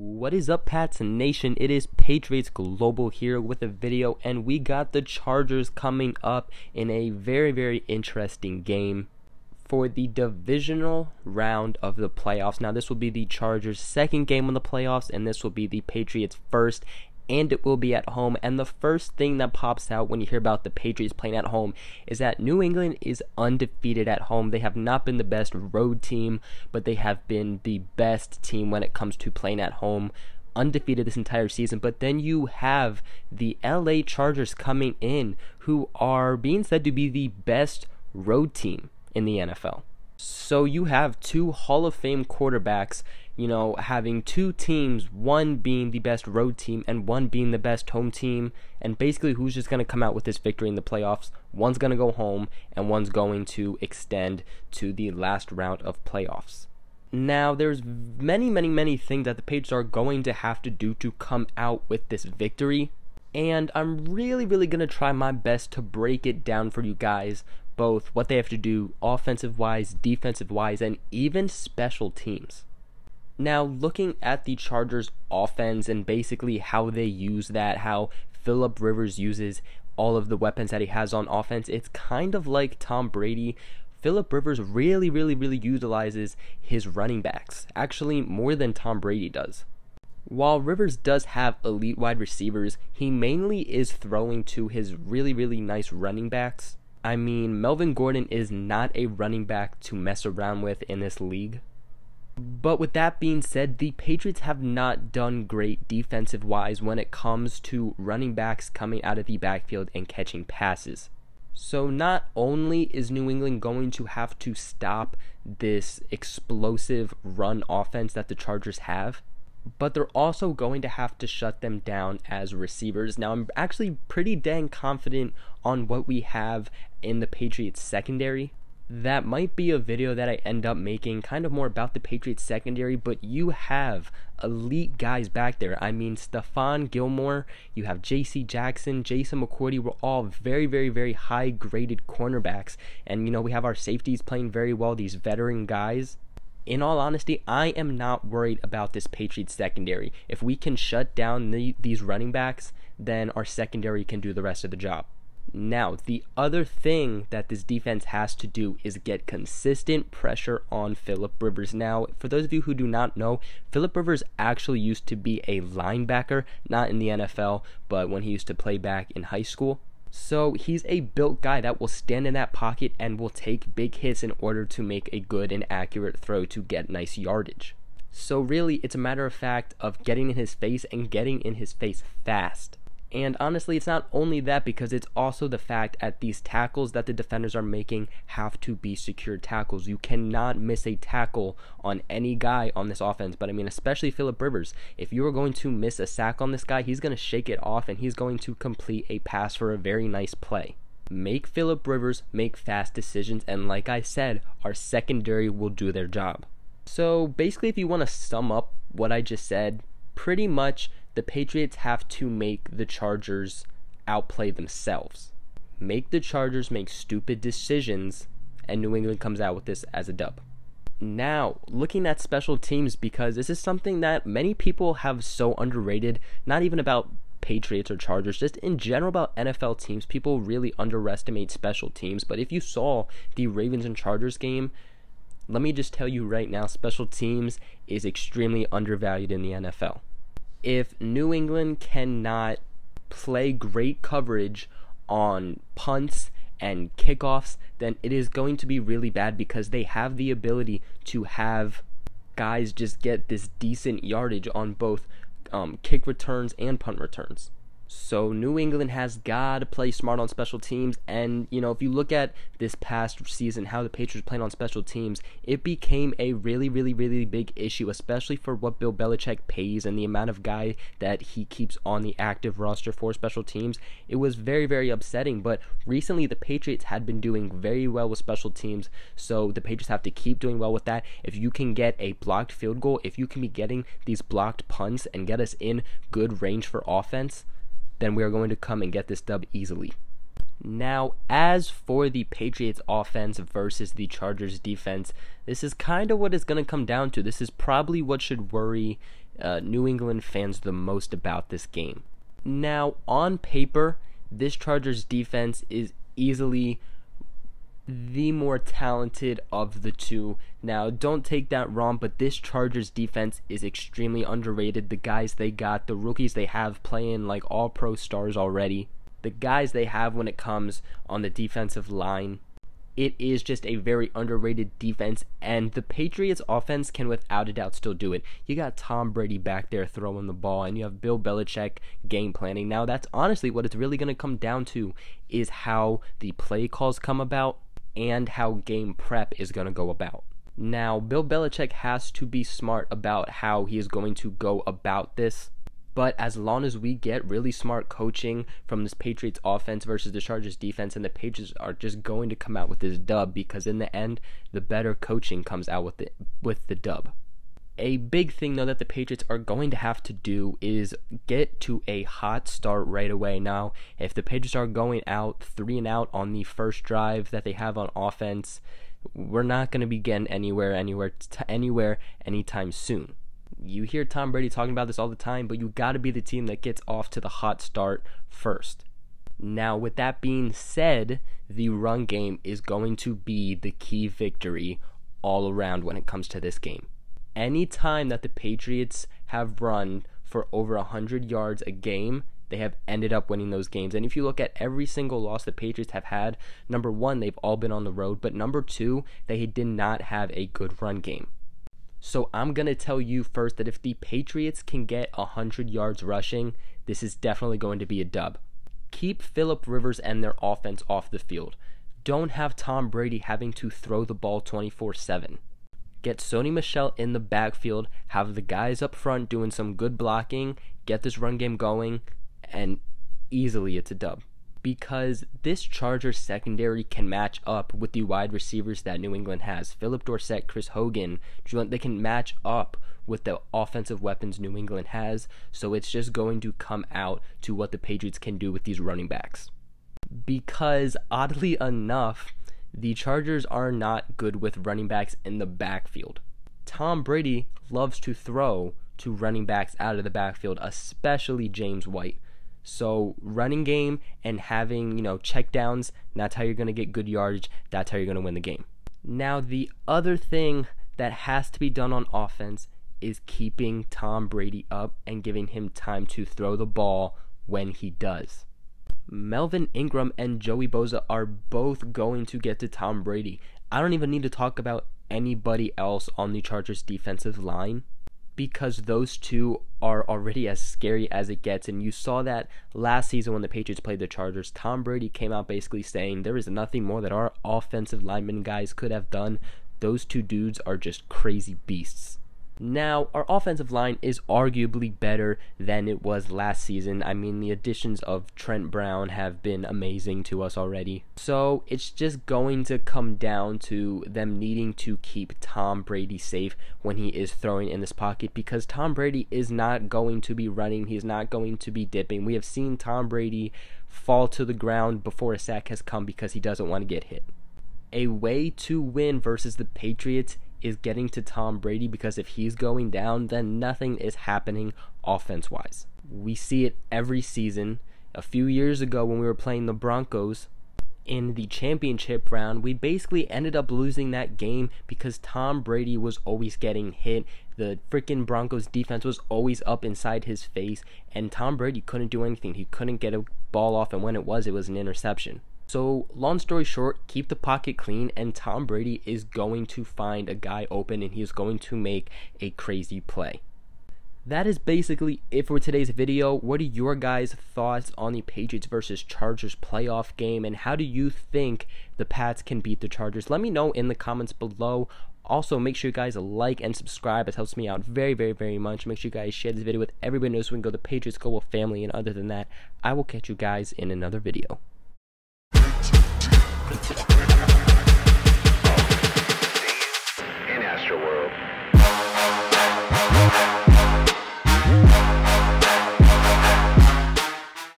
What is up, Pats Nation? It is Patriots Global here with a video, and we got the Chargers coming up in a very interesting game for the divisional round of the playoffs. Now, this will be the Chargers' second game in the playoffs, and this will be the Patriots' first, and it will be at home. And the first thing that pops out when you hear about the Patriots playing at home is that New England is undefeated at home. They have not been the best road team, but they have been the best team when it comes to playing at home, undefeated this entire season. But then you have the LA Chargers coming in, who are being said to be the best road team in the NFL. So you have two Hall of Fame quarterbacks, having two teams, one being the best road team and one being the best home team, and basically who's just going to come out with this victory in the playoffs. One's going to go home and one's going to extend to the last round of playoffs. Now, there's many things that the Patriots are going to have to do to come out with this victory, and I'm really going to try my best to break it down for you guys, both what they have to do offensive-wise, defensive-wise, and even special teams. Now, looking at the Chargers offense and basically how they use that, how Phillip Rivers uses all of the weapons that he has on offense, it's kind of like Tom Brady. Phillip Rivers really utilizes his running backs, actually more than Tom Brady does. While Rivers does have elite wide receivers, he mainly is throwing to his really nice running backs. I mean, Melvin Gordon is not a running back to mess around with in this league. But with that being said, the Patriots have not done great defensive-wise when it comes to running backs coming out of the backfield and catching passes. So not only is New England going to have to stop this explosive run offense that the Chargers have, but they're also going to have to shut them down as receivers. Now, I'm actually pretty dang confident on what we have in the Patriots secondary. That might be a video that I end up making kind of more about the Patriots secondary, but you have elite guys back there. I mean, Stephon Gilmore, you have J.C. Jackson, Jason McCourty, were all very high graded cornerbacks. And, we have our safeties playing very well, these veteran guys. In all honesty, I am not worried about this Patriots secondary. If we can shut down these running backs, then our secondary can do the rest of the job. Now, the other thing that this defense has to do is get consistent pressure on Phillip Rivers. Now, for those of you who do not know, Phillip Rivers actually used to be a linebacker, not in the NFL, but when he used to play back in high school. So he's a built guy that will stand in that pocket and will take big hits in order to make a good and accurate throw to get nice yardage. So really, it's a matter of fact of getting in his face and getting in his face fast. And honestly, it's not only that, because it's also the fact that these tackles that the defenders are making have to be secure tackles. You cannot miss a tackle on any guy on this offense, but I mean, especially Phillip Rivers. If you are going to miss a sack on this guy, he's going to shake it off and he's going to complete a pass for a very nice play. Make Phillip Rivers make fast decisions, and like I said, our secondary will do their job. So basically, if you want to sum up what I just said, pretty much the Patriots have to make the Chargers outplay themselves. Make the Chargers make stupid decisions, and New England comes out with this as a dub. Now, looking at special teams, because this is something that many people have so underrated, not even about Patriots or Chargers, just in general about NFL teams, people really underestimate special teams. But if you saw the Ravens and Chargers game, let me just tell you right now, special teams is extremely undervalued in the NFL. If New England cannot play great coverage on punts and kickoffs, then it is going to be really bad, because they have the ability to have guys just get this decent yardage on both kick returns and punt returns. So New England has got to play smart on special teams. And, if you look at this past season, how the Patriots played on special teams, it became a really big issue, especially for what Bill Belichick pays and the amount of guy that he keeps on the active roster for special teams. It was very upsetting. But recently, the Patriots had been doing very well with special teams, so the Patriots have to keep doing well with that. If you can get a blocked field goal, if you can be getting these blocked punts and get us in good range for offense, then we are going to come and get this dub easily. Now, as for the Patriots offense versus the Chargers defense, this is kind of what it's going to come down to. This is probably what should worry New England fans the most about this game. Now, on paper, this Chargers defense is easily the more talented of the two. Now, don't take that wrong, but this Chargers defense is extremely underrated. The guys they got, the rookies they have playing like all-pro stars already, the guys they have when it comes on the defensive line, it is just a very underrated defense, and the Patriots offense can without a doubt still do it. You got Tom Brady back there throwing the ball, and you have Bill Belichick game planning. Now, that's honestly what it's really going to come down to, is how the play calls come about and how game prep is going to go about. Now, Bill Belichick has to be smart about how he is going to go about this, but as long as we get really smart coaching from this Patriots offense versus the Chargers defense, and the Patriots are just going to come out with this dub, because in the end, the better coaching comes out with the dub. A big thing, though, that the Patriots are going to have to do is get to a hot start right away. Now, if the Patriots are going out 3-and-out on the first drive that they have on offense, we're not going to be getting anywhere anytime soon. You hear Tom Brady talking about this all the time, but you got to be the team that gets off to the hot start first. Now, with that being said, the run game is going to be the key victory all around when it comes to this game. Any time that the Patriots have run for over 100 yards a game, they have ended up winning those games. And if you look at every single loss the Patriots have had, number one, they've all been on the road, but number two, they did not have a good run game. So I'm going to tell you first that if the Patriots can get 100 yards rushing, this is definitely going to be a dub. Keep Phillip Rivers and their offense off the field. Don't have Tom Brady having to throw the ball 24/7. Get Sony Michel in the backfield, have the guys up front doing some good blocking, get this run game going, and easily it's a dub. Because this Chargers secondary can match up with the wide receivers that New England has. Philip Dorsett, Chris Hogan, they can match up with the offensive weapons New England has, so it's just going to come out to what the Patriots can do with these running backs. Because, oddly enough, the Chargers are not good with running backs in the backfield. Tom Brady loves to throw to running backs out of the backfield, especially James White. So running game and having, check downs, that's how you're going to get good yardage. That's how you're going to win the game. Now, the other thing that has to be done on offense is keeping Tom Brady up and giving him time to throw the ball when he does. Melvin Ingram and Joey Bosa are both going to get to Tom Brady. I don't even need to talk about anybody else on the Chargers defensive line, because those two are already as scary as it gets. And you saw that last season when the Patriots played the Chargers. Tom Brady came out basically saying there is nothing more that our offensive lineman guys could have done. Those two dudes are just crazy beasts. Now, our offensive line is arguably better than it was last season. I mean, the additions of Trent Brown have been amazing to us already. So, it's just going to come down to them needing to keep Tom Brady safe when he is throwing in this pocket, because Tom Brady is not going to be running. He's not going to be dipping. We have seen Tom Brady fall to the ground before a sack has come because he doesn't want to get hit. A way to win versus the Patriots is getting to Tom Brady, because if he's going down, then nothing is happening offense-wise. We see it every season. A few years ago when we were playing the Broncos in the championship round, we basically ended up losing that game because Tom Brady was always getting hit. The freaking Broncos defense was always up inside his face, and Tom Brady couldn't do anything. He couldn't get a ball off, and when it was an interception. So, long story short, keep the pocket clean, and Tom Brady is going to find a guy open, and he is going to make a crazy play. That is basically it for today's video. What are your guys' thoughts on the Patriots versus Chargers playoff game, and how do you think the Pats can beat the Chargers? Let me know in the comments below. Also, make sure you guys like and subscribe. It helps me out very, very, very much. Make sure you guys share this video with everybody so we can go the Patriots Global family, and other than that, I will catch you guys in another video.